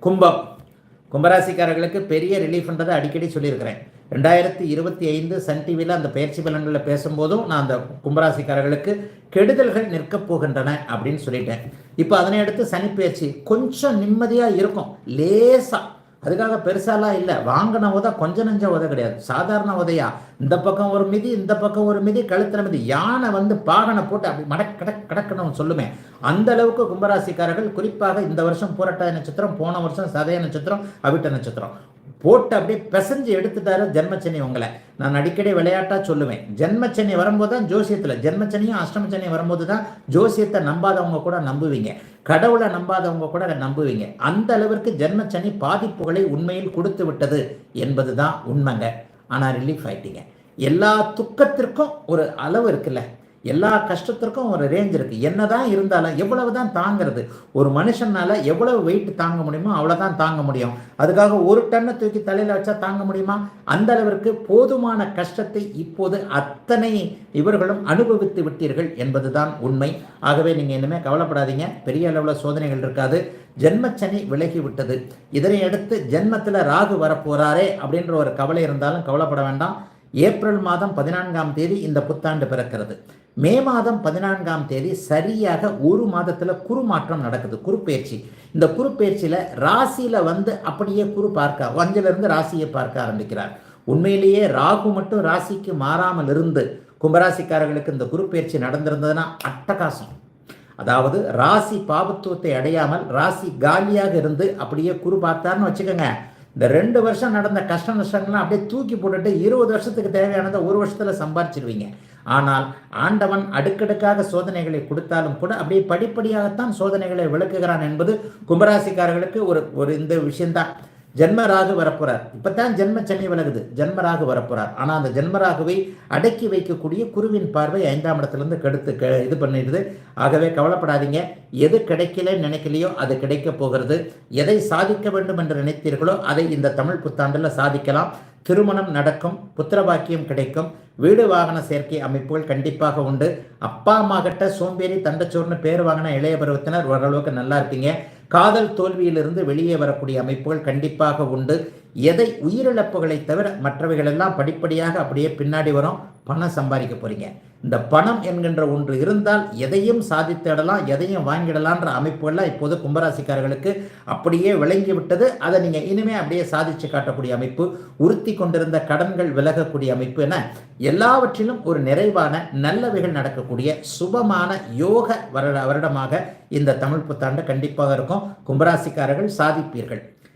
கும்பம் கும்பராசிக்காரர்களுக்கு பெரிய ரிலீஃப்ன்றதை அடிக்கடி சொல்லியிருக்கிறேன். 2025 சன் டிவியில் அந்த பயிற்சி பலன்களில் பேசும்போதும் நான் அந்த கும்பராசிக்காரர்களுக்கு கெடுதல்கள் நிற்கப் போகின்றன அப்படின்னு சொல்லிட்டேன். இப்போ அதனை அடுத்து சனி பயிற்சி கொஞ்சம் நிம்மதியாக இருக்கும், லேசாக. அதுக்காக பெருசாலாம் இல்லை, வாங்கின உதை கொஞ்சம் நஞ்ச உதை கிடையாது, சாதாரண உதையா. இந்த பக்கம் ஒரு மிதி, இந்த பக்கம் ஒரு மிதி, கழுத்துல மிதி. யானை பாகனை போட்டு அப்படி கடக்கணும் சொல்லுமே, அந்த அளவுக்கு கும்பராசிக்காரர்கள் குறிப்பாக இந்த வருஷம் பூரட்டாதி நட்சத்திரம், போன வருஷம் சதய நட்சத்திரம், அவிட்ட நட்சத்திரம் போட்டு அப்படியே பிசைஞ்சு எடுத்துட்டாரு ஜென்மச்சனி. உங்களை நான் அடிக்கடி விளையாட்டா சொல்லுவேன், ஜென்மச்சனி வரும்போது தான் ஜோசியத்தில், ஜென்மச்சனியும் அஷ்டமச்சனியும் வரும்போது தான் ஜோசியத்தை நம்பாதவங்க கூட நம்புவீங்க, கடவுளை நம்பாதவங்க கூட நம்புவீங்க. அந்த அளவிற்கு ஜென்மச்சனி பாதிப்புகளை உண்மையில் கொடுத்து விட்டது என்பது தான் உண்மைங்க. ஆனால் ரிலீஃப் ஆயிட்டீங்க. எல்லா துக்கத்திற்கும் ஒரு அளவு இருக்குல்ல, எல்லா கஷ்டத்திற்கும் ஒரு ரேஞ்ச் இருக்குது. என்னதான் இருந்தாலும் எவ்வளவு தான் தாங்கிறது, ஒரு மனுஷனால் எவ்வளவு வெயிட் தாங்க முடியுமோ அவ்வளோதான் தாங்க முடியும். அதுக்காக ஒரு டன்னை தூக்கி தலையில் வச்சா தாங்க முடியுமா? அந்த அளவிற்கு போதுமான கஷ்டத்தை இப்போது அத்தனை இவர்களும் அனுபவித்து விட்டீர்கள் என்பதுதான் உண்மை. ஆகவே நீங்கள் இனிமேல் கவலைப்படாதீங்க, பெரிய அளவில் சோதனைகள் இருக்காது. ஜென்மச்சனி விலகி விட்டது. இதனை அடுத்து ஜென்மத்தில் ராகு வரப்போறாரே அப்படின்ற ஒரு கவலை இருந்தாலும் கவலைப்பட வேண்டாம். ஏப்ரல் மாதம் 14ஆம் தேதி இந்த புத்தாண்டு பிறக்கிறது. மே மாதம் 14ஆம் தேதி சரியாக ஒரு மாதத்தில் குரு மாற்றம் நடக்குது, குரு பயிற்சி. இந்த குரு பயிற்சியில் ராசியில் அப்படியே குரு பார்க்க, அஞ்சிலிருந்து ராசியை பார்க்க ஆரம்பிக்கிறார். உண்மையிலேயே ராகு மட்டும் ராசிக்கு மாறாமல் இருந்து கும்பராசிக்காரர்களுக்கு இந்த குரு பயிற்சி நடந்திருந்ததுன்னா அட்டகாசம். அதாவது ராசி பாபத்துவத்தை அடையாமல் ராசி காலியாக இருந்து அப்படியே குரு பார்த்தார்னு வச்சுக்கோங்க, இந்த 2 வருஷம் நடந்த கஷ்ட நஷ்டங்கள்லாம் அப்படியே தூக்கி போட்டுட்டு 20 வருஷத்துக்கு தேவையானதை ஒரு வருஷத்தில் சம்பாரிச்சிருவீங்க. ஆனால் ஆண்டவன் அடுக்கடுக்காக சோதனைகளை கொடுத்தாலும் கூட அப்படியே படிப்படியாகத்தான் சோதனைகளை விளக்குகிறான் என்பது கும்பராசிக்காரர்களுக்கு ஒரு இந்த விஷயம்தான். ஜென்மராகு வரப்போறார். இப்போத்தான் ஜென்மச்சனி விலகுது, ஜென்மராகு வரப்போறார். ஆனால் அந்த ஜென்மராகுவை அடக்கி வைக்கக்கூடிய குருவின் பார்வை 5ஆம் இடத்துலேருந்து இது பண்ணிடுது. ஆகவே கவலைப்படாதீங்க. எது கிடைக்கல நினைக்கலையோ அது கிடைக்க போகிறது. எதை சாதிக்க வேண்டும் என்று நினைத்தீர்களோ அதை இந்த தமிழ் புத்தாண்டில் சாதிக்கலாம். திருமணம் நடக்கும், புத்திரபாக்கியம் கிடைக்கும், வீடு வாகன சேர்க்கை அமைப்புகள் கண்டிப்பாக உண்டு. அப்பா அம்மா கிட்ட சோம்பேறி தண்டச்சோர்னு பேர் வாங்கின இளைய பருவத்தினர் ஓரளவுக்கு நல்லா இருப்பீங்க. காதல் தோல்வியிலிருந்து வெளியே வரக்கூடிய அமைப்புகள் கண்டிப்பாக உண்டு. எதை உயிரிழப்புகளை தவிர மற்றவைகள் எல்லாம் படிப்படியாக அப்படியே பின்னாடி வரும். பணம் சம்பாதிக்க போறீங்க. இந்த பணம் என்கின்ற ஒன்று இருந்தால் எதையும் சாதித்திடலாம், எதையும் வாங்கிடலான்ற அமைப்புகள்லாம் இப்போது கும்பராசிக்காரர்களுக்கு அப்படியே விளங்கி விட்டது. அதை நீங்கள் இனிமே அப்படியே சாதிச்சு காட்டக்கூடிய அமைப்பு, உறுத்தி கொண்டிருந்த கடன்கள் விலகக்கூடிய அமைப்பு என எல்லாவற்றிலும் ஒரு நிறைவான நல்லவைகள் நடக்கக்கூடிய சுபமான யோக வருடமாக இந்த தமிழ் புத்தாண்டு கண்டிப்பாக இருக்கும். கும்பராசிக்காரர்கள் சாதிப்பீர்கள்.